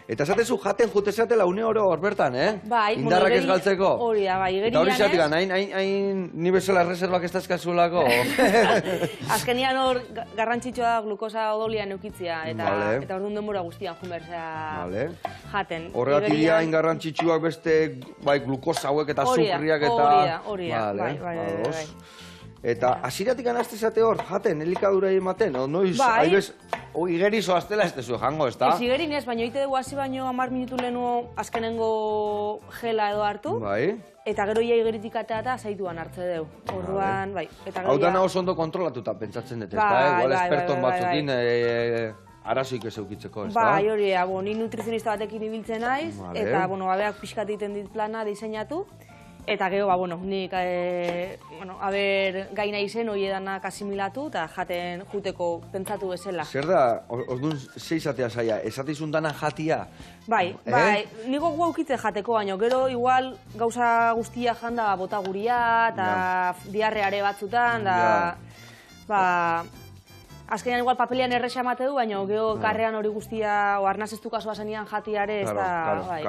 Eta esatezu jaten jutezatela une oro hor bertan, Bai, indarrak ez galtzeko. Hori da, bai, Eta hori zatik, hain ni bezala reservak ez dazkazuelako. Azkenian hor garrantzitsua da glukosa odolian eukitzia, eta orduan denbora guztian jumerzea jaten. Horregatik dira hain garrantzitsuak beste glukosa hauek eta azukriak eta... Hori da, bai. Eta hasiratik anazte zate hor, jaten, elikadura ematen, noiz, haibez, igeri zoaztela ez tezu jango, ez da? Ez igerin ez, baina oite dugu hasi baino 10 minutu lehenu azkenengo gela edo hartu. Bai. Eta gero ia igeritik atea eta zaituan hartze deu. Orduan, bai. Hau dana oso ondo kontrolatuta pentsatzen dut, ez da? Igual esperton batzukin arazoik ez eukitzeko, ez da? Bai, hori, ni nutrizionista batekin ibiltzen naiz, eta, abeak pixkat egiten dit plana diseinatu. Eta gero, nik, gaina izen hori edanak asimilatu eta jaten juteko pentsatu bezala. Zer da, orduan zeizatea zaila, esatizun dana jatia? Bai, niko guaukitze jateko, baina gero igual gauza guztia janda bota guria eta diarreare batzutan, azkenean igual papelian erresa emate du, baina gero karrean hori guztia, arnaz ez du kasua zenian jatiare, ez da, bai.